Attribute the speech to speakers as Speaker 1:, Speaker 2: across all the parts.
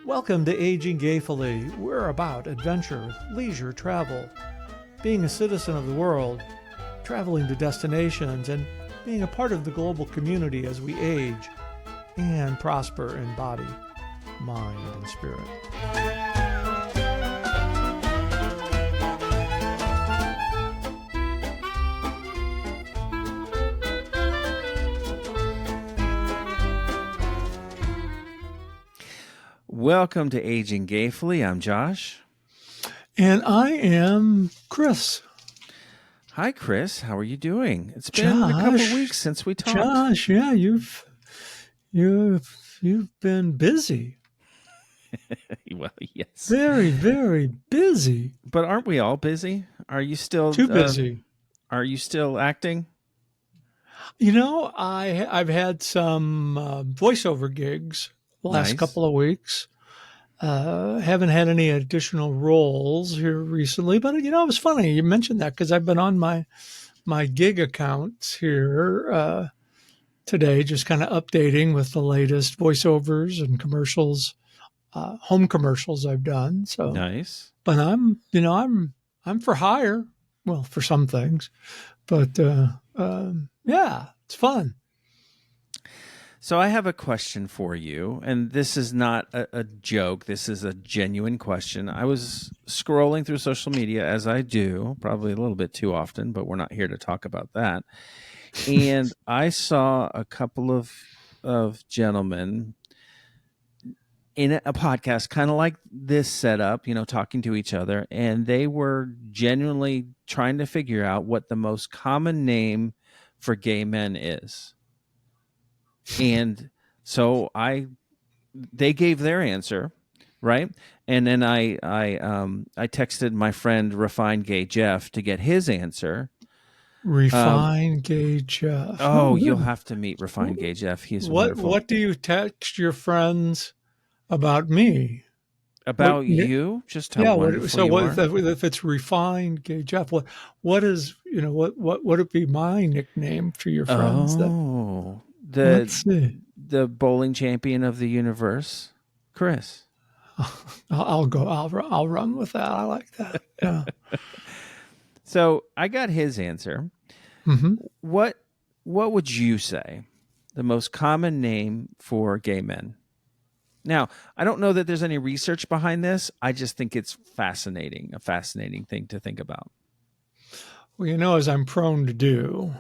Speaker 1: Welcome to Aging Gayfully. We're about adventure, leisure, travel, being a citizen of the world, traveling to destinations, and being a part of the global community as we age and prosper in body, mind, and spirit.
Speaker 2: Welcome to Aging Gayfully. I'm Josh.
Speaker 1: And I am Chris.
Speaker 2: Hi, Chris. How are you doing? It's been a couple of weeks since we talked.
Speaker 1: Josh, yeah, you've been busy.
Speaker 2: Well, yes.
Speaker 1: Very, very busy.
Speaker 2: But aren't we all busy? Are you still
Speaker 1: Too busy?
Speaker 2: Are you still acting?
Speaker 1: You know, I've had some voiceover gigs the last couple of weeks. Haven't had any additional roles here recently, but you know, it was funny you mentioned that because I've been on my gig accounts here today, just kind of updating with the latest voiceovers and commercials, home commercials I've done. So
Speaker 2: nice.
Speaker 1: But I'm for hire. Well, for some things, but yeah, it's fun.
Speaker 2: So I have a question for you, and this is not a joke. This is a genuine question. I was scrolling through social media, as I do, probably a little bit too often, but we're not here to talk about that. And I saw a couple of gentlemen in a podcast, kind of like this setup, you know, talking to each other, and they were genuinely trying to figure out what the most common name for gay men is. And so they gave their answer, right? And then I texted my friend Refined Gay Jeff to get his answer.
Speaker 1: Refined Gay Jeff.
Speaker 2: Oh, you'll have to meet Refined Gay Jeff. He's wonderful.
Speaker 1: What do you text your friends about me?
Speaker 2: About you? Just how wonderful you are.
Speaker 1: So if it's Refined Gay Jeff, what is, you know, what would it be my nickname for your friends?
Speaker 2: Oh, the bowling champion of the universe, Chris.
Speaker 1: I'll run with that. I like that. Yeah.
Speaker 2: So I got his answer.
Speaker 1: Mm-hmm.
Speaker 2: What would you say the most common name for gay men? Now, I don't know that there's any research behind this. I just think it's fascinating, a fascinating thing to think about.
Speaker 1: Well, you know, as I'm prone to do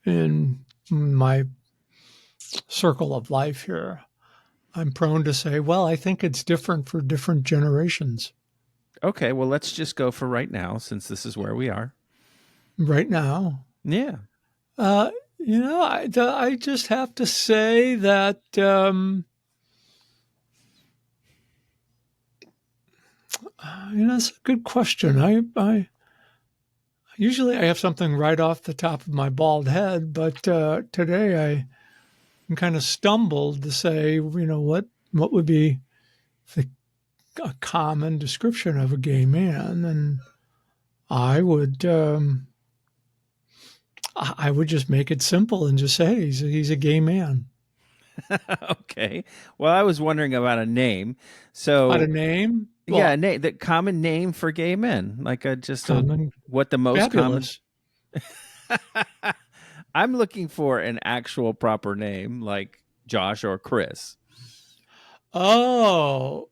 Speaker 1: in my circle of life here, I'm prone to say, well, I think it's different for different generations.
Speaker 2: Okay, well, let's just go for right now, since this is where we are.
Speaker 1: Right now?
Speaker 2: Yeah.
Speaker 1: You know, I just have to say that you know, that's a good question. I usually I have something right off the top of my bald head, but today I kind of stumbled to say, you know, what would be a common description of a gay man, and I would just make it simple and just say he's a gay man.
Speaker 2: Okay. Well, I was wondering about a name. So
Speaker 1: about a name?
Speaker 2: Well, yeah, the common name for gay men, like what the most
Speaker 1: fabulous.
Speaker 2: Common. I'm looking for an actual proper name, like Josh or Chris.
Speaker 1: Oh,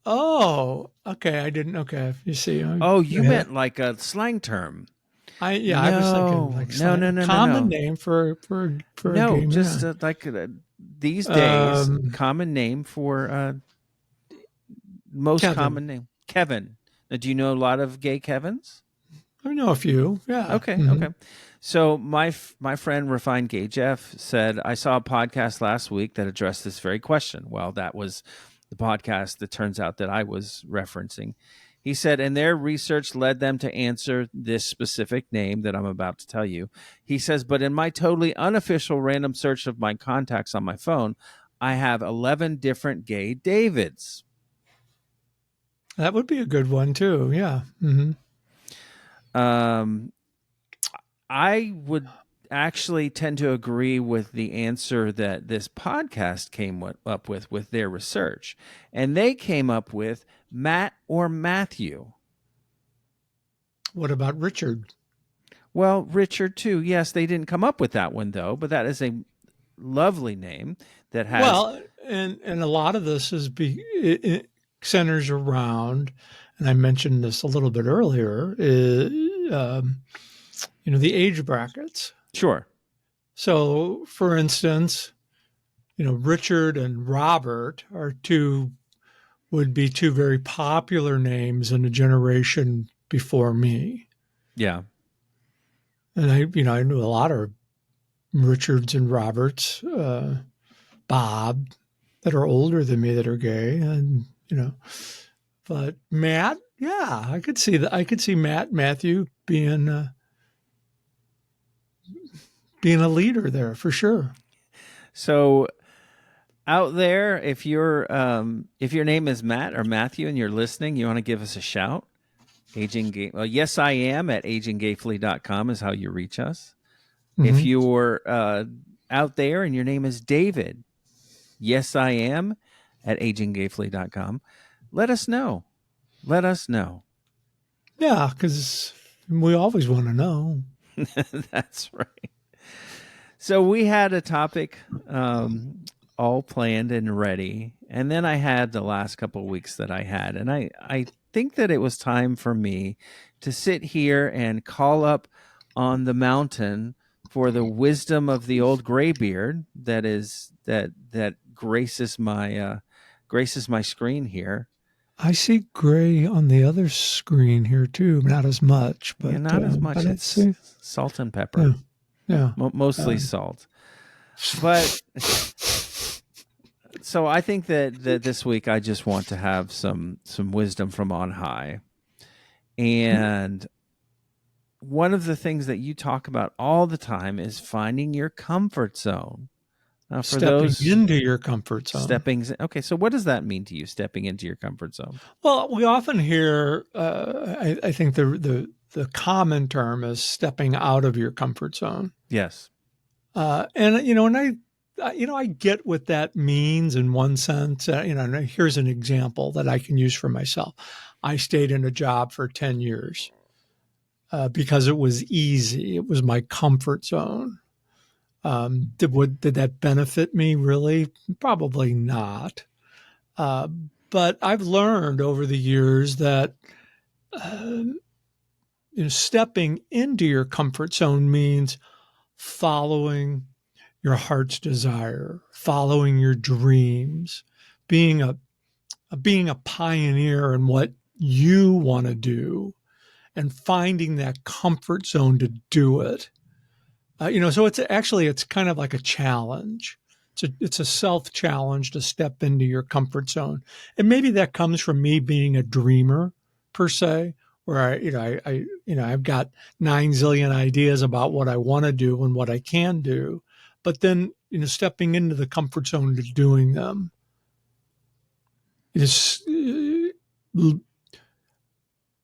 Speaker 1: okay. I didn't. Okay, you see.
Speaker 2: You meant like a slang term.
Speaker 1: I was thinking like
Speaker 2: no,
Speaker 1: common name for a gay man.
Speaker 2: Just like these days, common name for most
Speaker 1: Kevin.
Speaker 2: Common name, Kevin. Now, do you know a lot of gay Kevins?
Speaker 1: I know a few. Yeah.
Speaker 2: Okay. Mm-hmm. Okay. So my friend Refined Gay Jeff said, I saw a podcast last week that addressed this very question. Well, that was the podcast that turns out that I was referencing. He said, and their research led them to answer this specific name that I'm about to tell you. He says, but in my totally unofficial random search of my contacts on my phone, I have 11 different gay Davids.
Speaker 1: That would be a good one too. Yeah. Mm-hmm.
Speaker 2: I would actually tend to agree with the answer that this podcast came up with their research. And they came up with Matt or Matthew.
Speaker 1: What about Richard?
Speaker 2: Well, Richard, too. Yes, they didn't come up with that one, though, but that is a lovely name that has.
Speaker 1: Well, and a lot of this it centers around, and I mentioned this a little bit earlier, the age brackets.
Speaker 2: Sure.
Speaker 1: So, for instance, Richard and Robert would be two very popular names in a generation before me.
Speaker 2: Yeah.
Speaker 1: And I knew a lot of Richards and Roberts, Bob, that are older than me that are gay, and but Matt, yeah, I could see that. I could see Matthew being a leader there for sure.
Speaker 2: So out there, if your name is Matt or Matthew and you're listening, you want to give us a shout. Yes, I am at AgingGayfully.com is how you reach us. Mm-hmm. If you're out there and your name is David, yes, I am at AgingGayfully.com. Let us know. Let us know.
Speaker 1: Yeah, because we always want to know.
Speaker 2: That's right. So we had a topic all planned and ready. And then I had the last couple of weeks that I had. And I think that it was time for me to sit here and call up on the mountain for the wisdom of the old graybeard that graces my screen here.
Speaker 1: I see gray on the other screen here too, not as much, but
Speaker 2: not as much. It's salt and pepper.
Speaker 1: Yeah.
Speaker 2: Mostly salt. But so I think that this week I just want to have some wisdom from on high. And one of the things that you talk about all the time is finding your comfort zone.
Speaker 1: Now, for stepping into your comfort zone.
Speaker 2: Okay, so what does that mean to you, stepping into your comfort zone?
Speaker 1: Well, we often hear, I think the common term is stepping out of your comfort zone.
Speaker 2: Yes.
Speaker 1: And I get what that means in one sense. Here's an example that I can use for myself. I stayed in a job for 10 years because it was easy. It was my comfort zone. Did that benefit me really? Probably not. But I've learned over the years that stepping into your comfort zone means following your heart's desire, following your dreams, being a pioneer in what you want to do, and finding that comfort zone to do it. So it's kind of like a challenge. It's a self-challenge to step into your comfort zone. And maybe that comes from me being a dreamer per se, where I've got 9 zillion ideas about what I want to do and what I can do, but then, stepping into the comfort zone to doing them is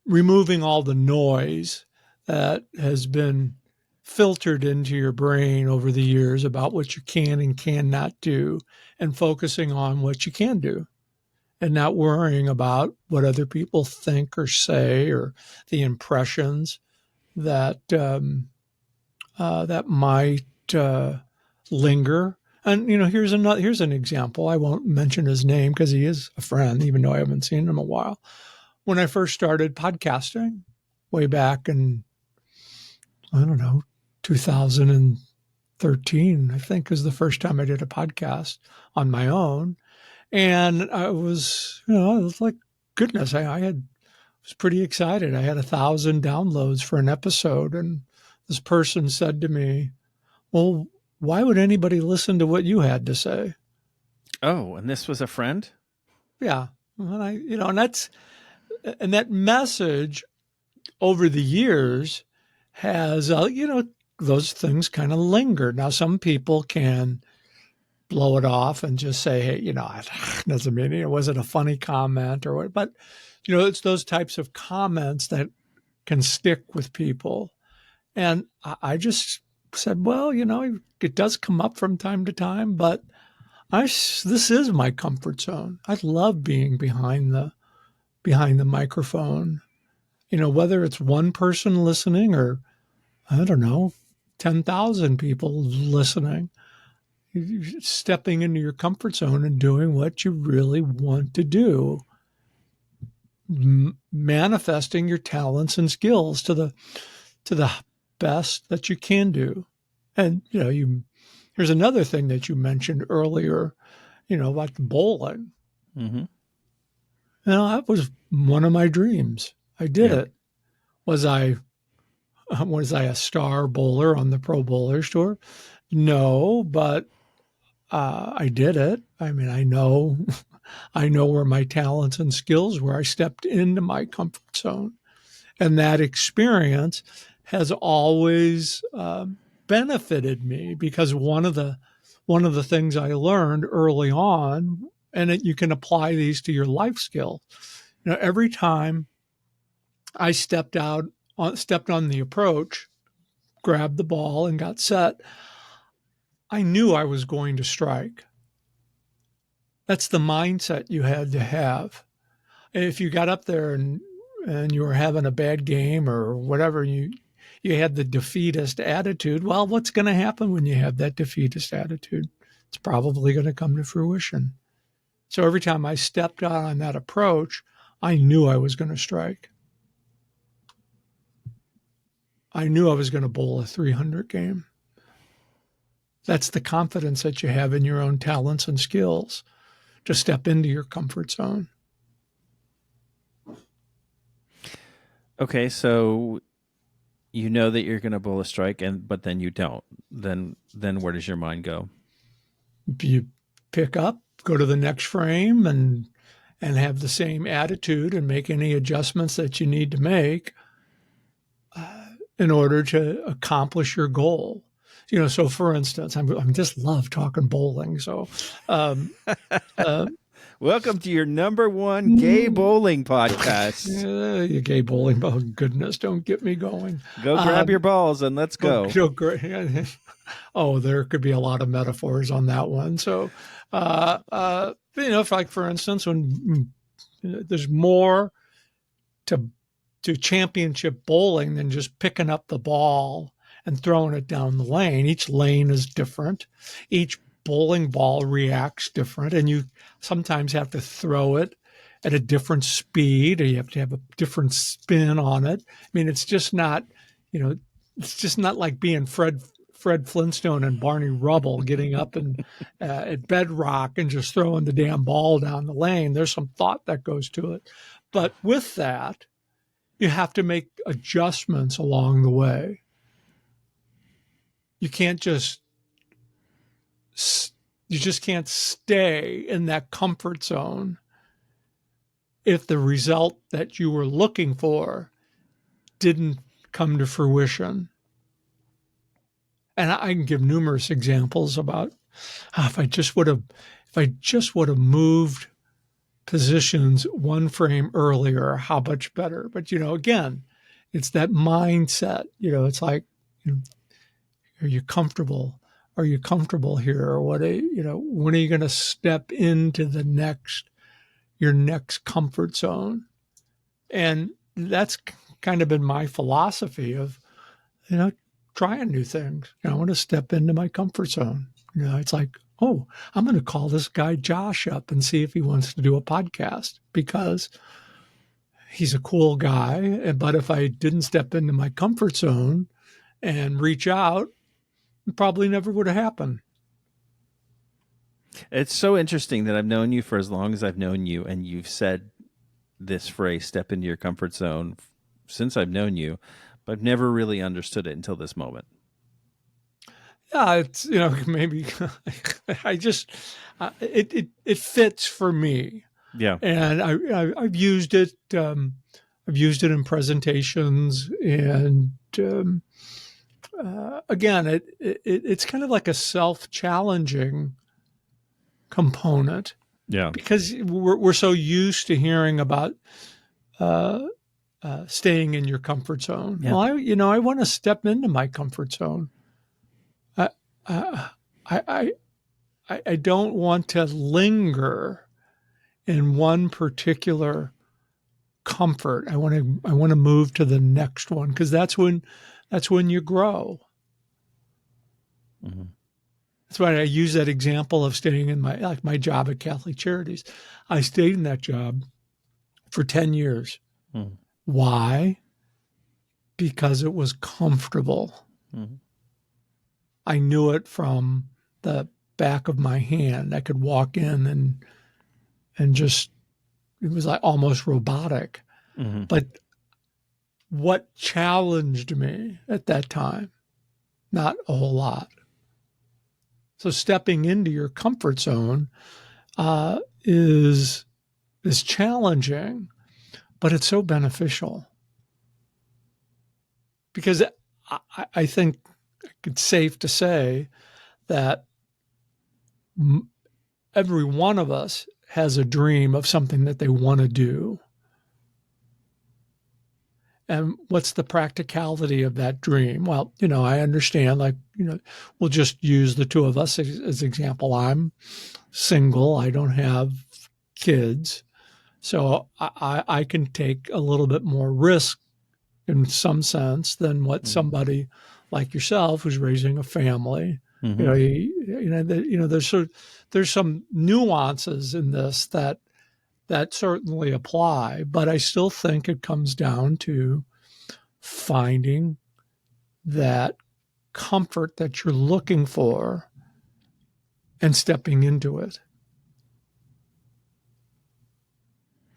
Speaker 1: removing all the noise that has been filtered into your brain over the years about what you can and cannot do, and focusing on what you can do and not worrying about what other people think or say or the impressions that that might linger. And here's an example. I won't mention his name because he is a friend, even though I haven't seen him in a while. When I first started podcasting way back in, 2013, I think, was the first time I did a podcast on my own. And I was, I was like, goodness, I was pretty excited. I had 1,000 downloads for an episode. And this person said to me, well, why would anybody listen to what you had to say?
Speaker 2: Oh, and this was a friend?
Speaker 1: Yeah. And that message over the years has, those things kind of linger. Now, some people can blow it off and just say, hey, it doesn't mean it wasn't a funny comment or what, but, it's those types of comments that can stick with people. And I just said, well, it does come up from time to time, but this is my comfort zone. I love being behind the microphone. Whether it's one person listening or I don't know, 10,000 people listening, you're stepping into your comfort zone and doing what you really want to do, manifesting your talents and skills to the best that you can do. And here's another thing that you mentioned earlier, about bowling.
Speaker 2: Mm-hmm.
Speaker 1: That was one of my dreams. I did
Speaker 2: Yeah.
Speaker 1: it. Was I a star bowler on the Pro Bowlers Tour? No, but I did it. I mean, I know where my talents and skills were. I stepped into my comfort zone, and that experience has always benefited me because one of the things I learned early on, and you can apply these to your life skill. Every time I stepped on the approach, grabbed the ball, and got set, I knew I was going to strike. That's the mindset you had to have. If you got up there and you were having a bad game or whatever, you had the defeatist attitude. Well, what's going to happen when you have that defeatist attitude? It's probably going to come to fruition. So every time I stepped out on that approach, I knew I was going to strike. I knew I was going to bowl a 300 game. That's the confidence that you have in your own talents and skills to step into your comfort zone.
Speaker 2: Okay, so you know that you're going to bowl a strike, but then you don't. Then where does your mind go?
Speaker 1: You pick up, go to the next frame, and have the same attitude and make any adjustments that you need to make in order to accomplish your goal. So for instance, I just love talking bowling. So,
Speaker 2: welcome to your number one gay bowling podcast.
Speaker 1: You gay bowling. Oh, goodness, don't get me going.
Speaker 2: Go grab your balls and let's go.
Speaker 1: Oh, there could be a lot of metaphors on that one. So, for instance, when there's more to championship bowling than just picking up the ball and throwing it down the lane. Each lane is different. Each bowling ball reacts different, and you sometimes have to throw it at a different speed, or you have to have a different spin on it. I mean, it's just not like being Fred Flintstone and Barney Rubble getting up and at bedrock and just throwing the damn ball down the lane. There's some thought that goes to it. But with that, you have to make adjustments along the way. You just can't stay in that comfort zone if the result that you were looking for didn't come to fruition. And I can give numerous examples about if I just would have moved positions one frame earlier, how much better. But again, it's that mindset. It's like, are you comfortable? Are you comfortable here? Or when are you going to step into your next comfort zone? And that's kind of been my philosophy of, trying new things. I want to step into my comfort zone. It's like, oh, I'm going to call this guy Josh up and see if he wants to do a podcast because he's a cool guy. But if I didn't step into my comfort zone and reach out, it probably never would have happened.
Speaker 2: It's so interesting that I've known you for as long as I've known you, and you've said this phrase, step into your comfort zone, since I've known you, but I've never really understood it until this moment.
Speaker 1: Yeah, it's maybe I just it fits for me.
Speaker 2: Yeah,
Speaker 1: and I've used it. I've used it in presentations, and again, it's kind of like a self-challenging component.
Speaker 2: Yeah,
Speaker 1: because we're so used to hearing about staying in your comfort zone.
Speaker 2: Yeah.
Speaker 1: Well, I want to step into my comfort zone. uh, I, I don't want to linger in one particular comfort. I want to move to the next one because that's when you grow.
Speaker 2: Mm-hmm.
Speaker 1: That's why I use that example of staying in my job at Catholic Charities. I stayed in that job for 10 years.
Speaker 2: Mm-hmm.
Speaker 1: Why? Because it was comfortable.
Speaker 2: Mm-hmm.
Speaker 1: I knew it from the back of my hand. I could walk in and just it was like almost robotic.
Speaker 2: Mm-hmm.
Speaker 1: But what challenged me at that time? Not a whole lot. So stepping into your comfort zone uh, is is challenging, but it's so beneficial because I think it's safe to say that every one of us has a dream of something that they want to do. And what's the practicality of that dream? Well, I understand, we'll just use the two of us as example. I'm single. I don't have kids. So I can take a little bit more risk in some sense than what somebody like yourself who's raising a family.
Speaker 2: Mm-hmm.
Speaker 1: There's some nuances in this that certainly apply, but I still think it comes down to finding that comfort that you're looking for and stepping into it.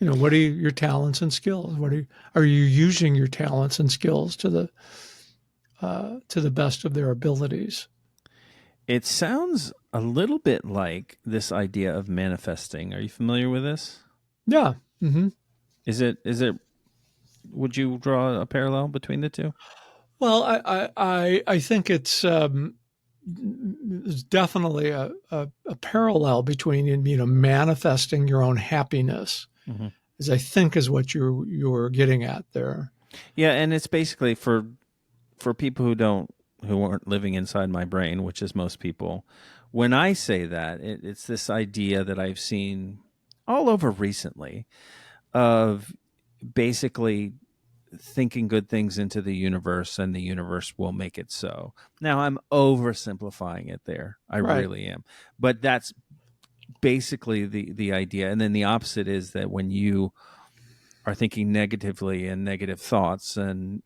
Speaker 1: What are your talents and skills? Are you using your talents and skills to the best of their abilities?
Speaker 2: It sounds a little bit like this idea of manifesting. Are you familiar with this?
Speaker 1: Yeah. Mm-hmm.
Speaker 2: Is it would you draw a parallel between the two?
Speaker 1: Well, I think there's definitely a parallel between manifesting your own happiness,
Speaker 2: Mm-hmm.
Speaker 1: as I think is what you were getting at there.
Speaker 2: Yeah, and it's basically for people who aren't living inside my brain, which is most people. When I say that, it's this idea that I've seen all over recently of basically thinking good things into the universe and the universe will make it so. Now I'm oversimplifying it there. I
Speaker 1: Right.
Speaker 2: really am. But that's basically the idea. And then the opposite is that when you are thinking negatively and negative thoughts and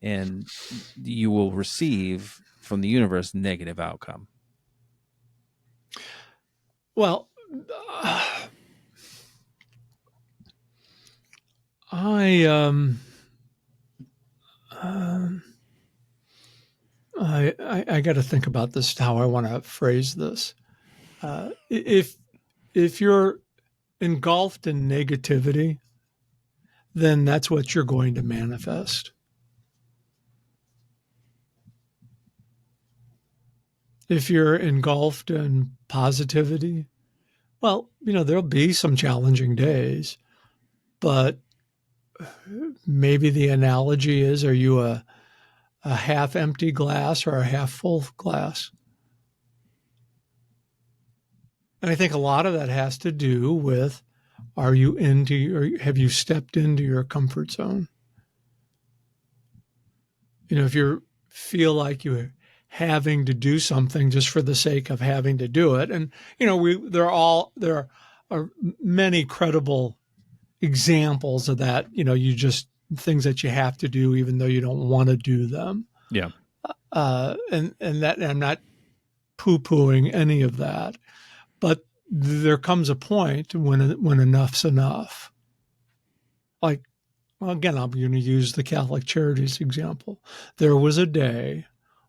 Speaker 2: you will receive from the universe negative outcome.
Speaker 1: Well, I I got to think about this how I want to phrase this. If you're engulfed in negativity, then that's what you're going to manifest. If you're engulfed in positivity, well, there'll be some challenging days, but maybe the analogy is, are you a half empty glass or a half full glass? And I think a lot of that has to do with, are you into, or have you stepped into your comfort zone? If you feel like you're having to do something just for the sake of having to do it, and there are many credible examples of that. You just things that you have to do even though you don't want to do them.
Speaker 2: Yeah.
Speaker 1: And that and I'm not poo-pooing any of that, but there comes a point when enough's enough. Like, well, again, I'm going to use the Catholic Charities example. There was a day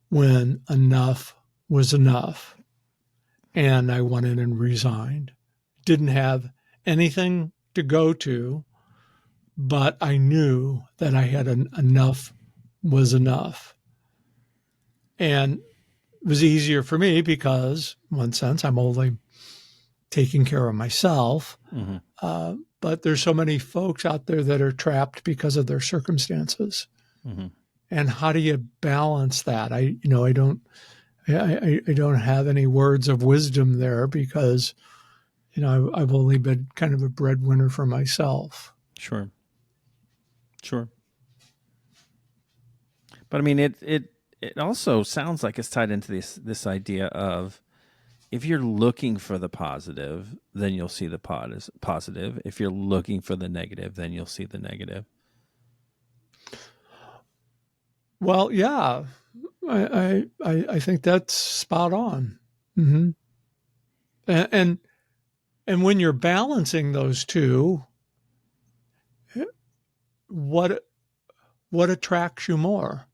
Speaker 1: when enough was enough, and I went in and resigned. Didn't have anything to go to, but I knew that I had enough was enough. And it was easier for me because, in one sense, I'm only taking care of myself.
Speaker 2: Mm-hmm.
Speaker 1: But there's so many folks out there that are trapped because of their circumstances.
Speaker 2: Mm-hmm.
Speaker 1: And how do you balance that? I don't I don't have any words of wisdom there because, I've only been kind of a breadwinner for myself.
Speaker 2: Sure. Sure. But I mean, it also sounds like it's tied into this idea of, if you're looking for the positive, then you'll see the positive. If you're looking for the negative, then you'll see the negative.
Speaker 1: Well, yeah, I think that's spot on. Mm-hmm. And and when you're balancing those two, what what attracts you more?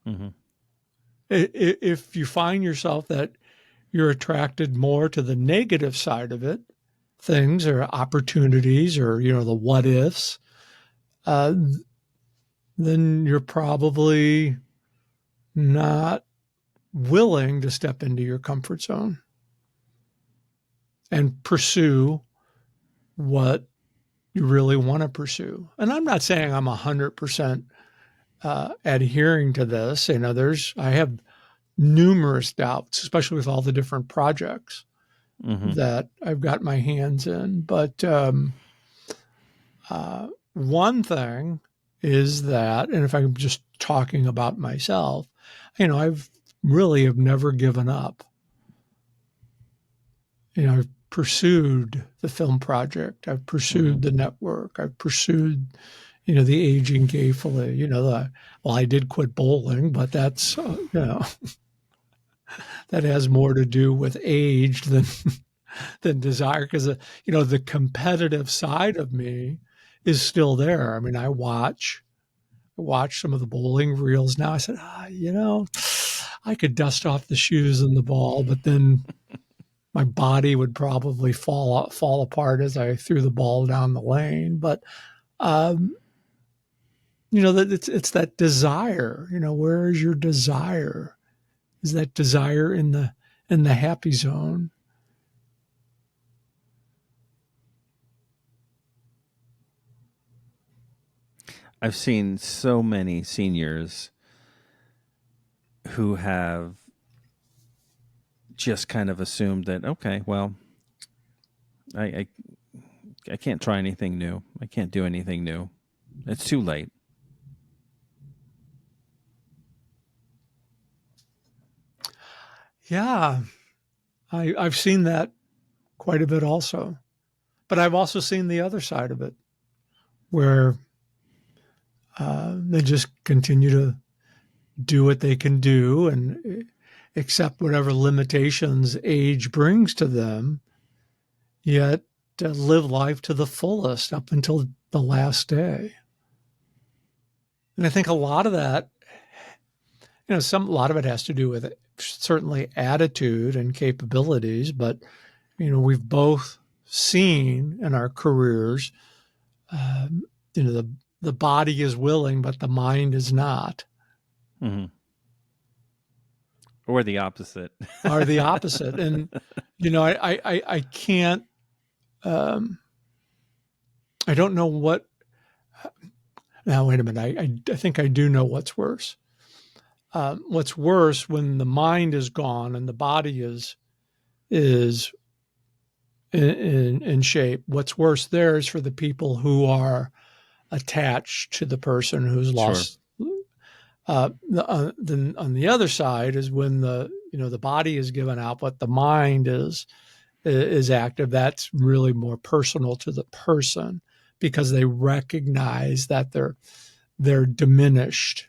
Speaker 2: Mm-hmm.
Speaker 1: If you find yourself that you're attracted more to the negative side of it, things or opportunities or the what ifs, uh, then you're probably not willing to step into your comfort zone and pursue what you really want to pursue. And I'm not saying I'm 100% adhering to this. I have numerous doubts, especially with all the different projects
Speaker 2: Mm-hmm.
Speaker 1: that I've got my hands in. But one thing is that, and if I'm just talking about myself, I've really have never given up. I've pursued the film project. I've pursued the network. I've pursued, the Aging Gayfully. Well, I did quit bowling, but that's, that has more to do with age than desire, because the competitive side of me is still there. I mean, I watch some of the bowling reels now. I said, I could dust off the shoes and the ball, but then my body would probably fall apart as I threw the ball down the lane. But that it's that desire. Where is your desire? Is that desire in the happy zone?
Speaker 2: I've seen so many seniors who have just kind of assumed that, okay, well, I I can't try anything new. I can't do anything new. It's too late.
Speaker 1: Yeah, I've seen that quite a bit also. But I've also seen the other side of it, where they just continue to do what they can do and accept whatever limitations age brings to them, yet live life to the fullest up until the last day. And I think a lot of that, a lot of it has to do with certainly attitude and capabilities, but we've both seen in our careers, the body is willing, but the mind is not.
Speaker 2: Mm-hmm. Or the opposite.
Speaker 1: Are the opposite. And, I can't, I don't know what, now, wait a minute. I think I do know what's worse. What's worse when the mind is gone and the body is in shape. What's worse there is for the people who are attached to the person who's
Speaker 2: Sure.
Speaker 1: lost. Then on the other side is when the body is given out, but the mind is active. That's really more personal to the person because they recognize that they're diminished,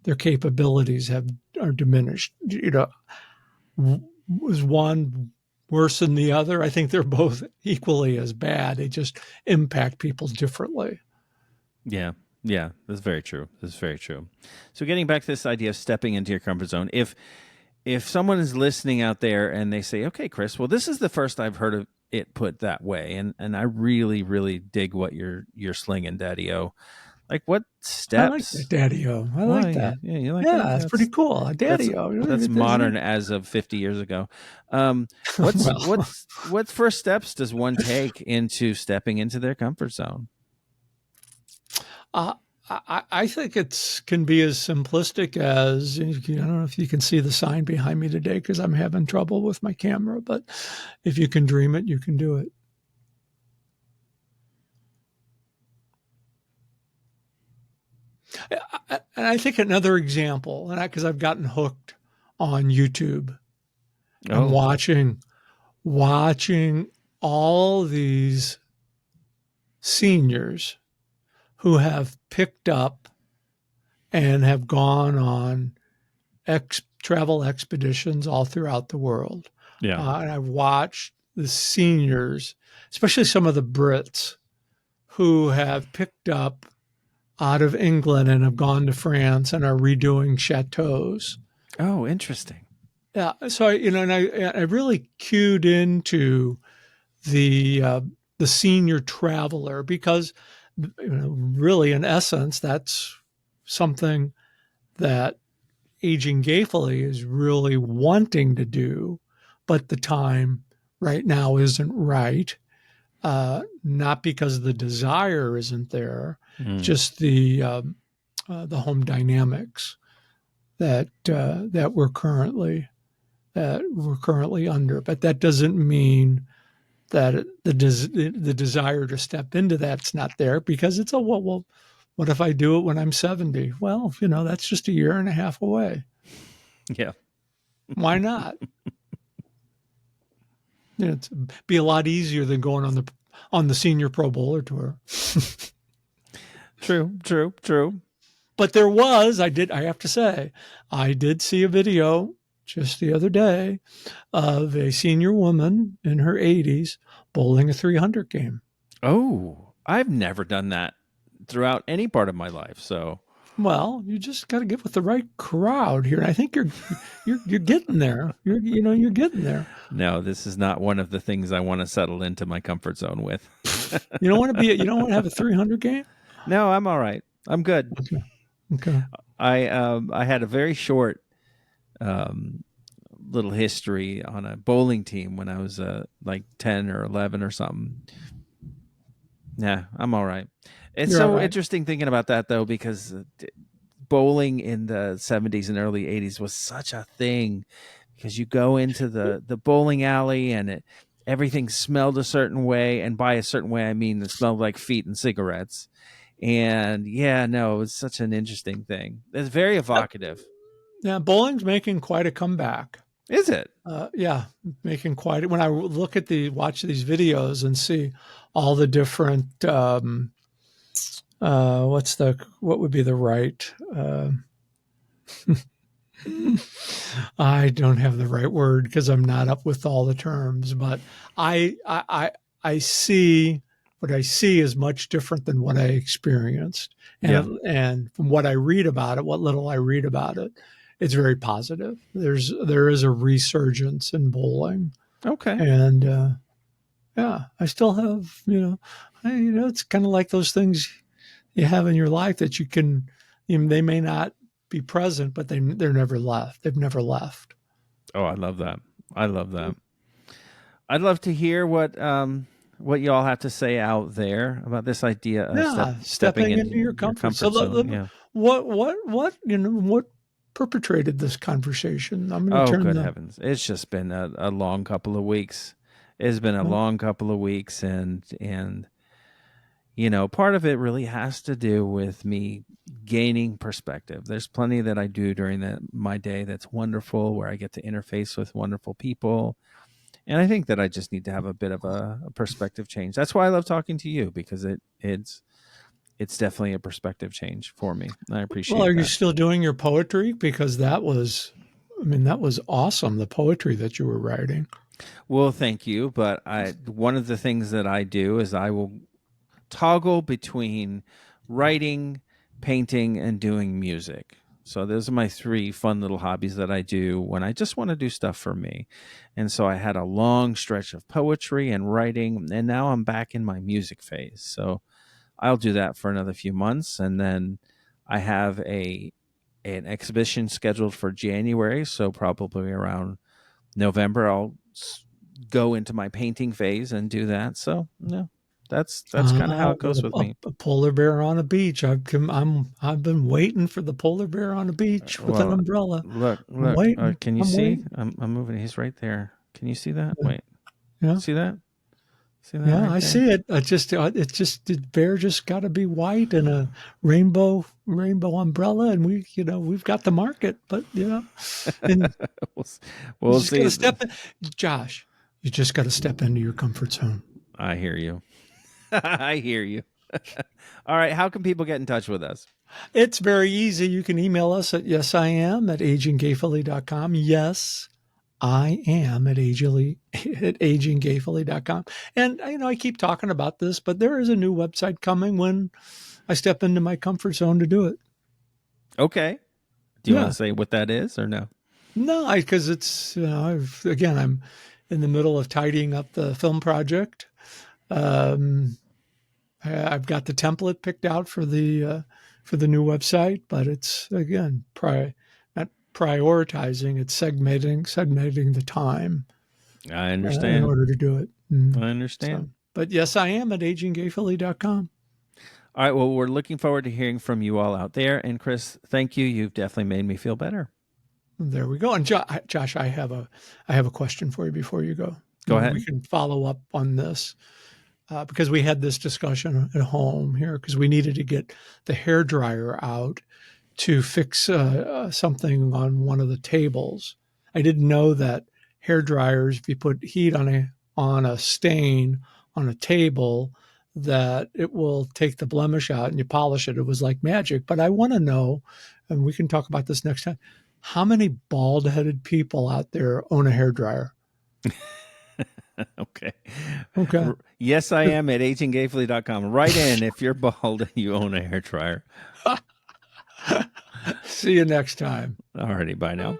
Speaker 1: their capabilities are diminished. Was one worse than the other? I think they're both equally as bad. They just impact people differently.
Speaker 2: Yeah. Yeah, that's very true. That's very true. So getting back to this idea of stepping into your comfort zone, if someone is listening out there and they say, "Okay, Chris, well, this is the first I've heard of it put that way, and I really, really dig what you're slinging, Daddy-O." Like, what
Speaker 1: I like that,
Speaker 2: steps?
Speaker 1: Daddy-O. I
Speaker 2: Well,
Speaker 1: like
Speaker 2: yeah,
Speaker 1: that.
Speaker 2: yeah, you like that?
Speaker 1: Yeah, it's pretty cool.
Speaker 2: That's
Speaker 1: Daddy-O.
Speaker 2: that's
Speaker 1: Isn't
Speaker 2: modern
Speaker 1: it?
Speaker 2: as of 50 years ago. What's
Speaker 1: Well,
Speaker 2: what first steps does one take into stepping into their comfort zone?
Speaker 1: uh, I think it's can be as simplistic as I don't know if you can see the sign behind me today because I'm having trouble with my camera, but if you can dream it, you can do it. And I think another example, and because I've gotten hooked on YouTube and
Speaker 2: Oh,
Speaker 1: watching all these seniors who have picked up and have gone on travel expeditions all throughout the world.
Speaker 2: yeah.
Speaker 1: And I've watched the seniors, especially some of the Brits, who have picked up out of England and have gone to France and are redoing chateaus.
Speaker 2: Oh, interesting.
Speaker 1: Yeah, so and I really cued into the uh, the senior traveler because really, in essence, that's something that Aging Gayfully is really wanting to do, but the time right now isn't right. Not because the desire isn't there,
Speaker 2: Mm.
Speaker 1: just the home dynamics that we're currently under. But that doesn't mean that the desire to step into that's not there because it's well, what if I do it when I'm 70? Well, that's just a year and a half away.
Speaker 2: Yeah.
Speaker 1: Why not? It'd be a lot easier than going on the senior pro bowler tour.
Speaker 2: True, true, true.
Speaker 1: But I have to say, I did see a video just the other day of a senior woman in her 80s bowling a 300 game.
Speaker 2: Oh, I've never done that throughout any part of my life. So,
Speaker 1: Well, you just got to get with the right crowd here. I think you're getting there. You're getting there.
Speaker 2: no, this is not one of the things I want to settle into my comfort zone with.
Speaker 1: You don't want to have a 300 game?
Speaker 2: No, I'm all right. I'm good.
Speaker 1: Okay. Okay.
Speaker 2: I had a very short um, little history on a bowling team when I was like 10 or 11 or something. Yeah, I'm all right. It's
Speaker 1: You're all
Speaker 2: so
Speaker 1: right.
Speaker 2: interesting thinking about that though, because bowling in the 70s and early 80s was such a thing because you go into the bowling alley and everything smelled a certain way, and by a certain way I mean it smelled like feet and cigarettes. And yeah, no, it was such an interesting thing. It's very evocative.
Speaker 1: Yeah, bowling's making quite a comeback.
Speaker 2: Is it?
Speaker 1: Yeah, making quite. When I watch these videos and see all the different, what would be the right? I don't have the right word because I'm not up with all the terms, but I see what I see is much different than what I experienced,
Speaker 2: Yeah.
Speaker 1: and from what I read about it, what little I read about it, it's very positive. There is a resurgence in bowling,
Speaker 2: Okay.
Speaker 1: and yeah, I still have it's kind of like those things you have in your life that they may not be present, but they're never left. They've never left.
Speaker 2: Oh, I love that. I love that. I'd love to hear what y'all have to say out there about this idea of
Speaker 1: Yeah,
Speaker 2: stepping
Speaker 1: stepping into
Speaker 2: into
Speaker 1: your
Speaker 2: your
Speaker 1: comfort. So
Speaker 2: comfort zone. Yeah.
Speaker 1: what perpetrated this conversation? I'm going to
Speaker 2: Oh,
Speaker 1: turn
Speaker 2: good
Speaker 1: the.
Speaker 2: heavens! It's just been a long couple of weeks. It's been a long couple of weeks, and part of it really has to do with me gaining perspective. There's plenty that I do during my day that's wonderful, where I get to interface with wonderful people. And I think that I just need to have a bit of a perspective change. That's why I love talking to you, because it's definitely a perspective change for me. I
Speaker 1: Well, are
Speaker 2: appreciate
Speaker 1: you
Speaker 2: that.
Speaker 1: still doing your poetry? Because that was awesome. The poetry that you were writing.
Speaker 2: Well, thank you. But one of the things that I do is I will toggle between writing, painting, and doing music. So those are my three fun little hobbies that I do when I just want to do stuff for me. And so I had a long stretch of poetry and writing, and now I'm back in my music phase. So I'll do that for another few months, and then I have an exhibition scheduled for January. So probably around November, I'll go into my painting phase and do that. So no, That's kind of how it goes with me.
Speaker 1: A polar bear on a beach. I've been waiting for the polar bear on a beach with an
Speaker 2: Well,
Speaker 1: umbrella.
Speaker 2: look.
Speaker 1: I'm waiting.
Speaker 2: Can you
Speaker 1: I'm
Speaker 2: see?
Speaker 1: waiting.
Speaker 2: I'm moving. He's right there. Can you see that? Wait.
Speaker 1: Yeah.
Speaker 2: See that? See that
Speaker 1: Yeah,
Speaker 2: right
Speaker 1: I
Speaker 2: there?
Speaker 1: see it. The bear just got to be white and a rainbow umbrella, and we've got the market. But and
Speaker 2: we'll,
Speaker 1: you
Speaker 2: we'll
Speaker 1: just got
Speaker 2: see.
Speaker 1: to step in, Josh. You just got to step into your comfort zone.
Speaker 2: I hear you. I hear you. All right. How can people get in touch with us?
Speaker 1: It's very easy. You can email us at yesiam@aginggayfully.com. Yes, I am at AgingGayfully.com. And I keep talking about this, but there is a new website coming when I step into my comfort zone to do it.
Speaker 2: Okay. Do you want
Speaker 1: Yeah.
Speaker 2: to say what that is or no?
Speaker 1: No, because it's I'm in the middle of tidying up the film project. Um, I've got the template picked out for the new website, but it's again not prioritizing; it's segmenting the time
Speaker 2: I
Speaker 1: in
Speaker 2: understand.
Speaker 1: order to do it.
Speaker 2: I understand.
Speaker 1: So, but yes, I am at AgingGayfully.com.
Speaker 2: All right. Well, we're looking forward to hearing from you all out there. And Chris, thank you. You've definitely made me feel better.
Speaker 1: There we go. And Josh, I have a question for you before you go.
Speaker 2: Go
Speaker 1: Maybe we
Speaker 2: ahead.
Speaker 1: can follow up on this because we had this discussion at home here because we needed to get the hair dryer out to fix something on one of the tables. I didn't know that hair dryers, if you put heat on a stain on a table, that it will take the blemish out and you polish it. It was like magic. But I want to know, and we can talk about this next time, how many bald-headed people out there own a hair dryer?
Speaker 2: Okay.
Speaker 1: Okay.
Speaker 2: Yes, I am at AgingGayfully.com. Write in if you're bald and you own a hair dryer.
Speaker 1: See you next time.
Speaker 2: Alrighty. Bye now.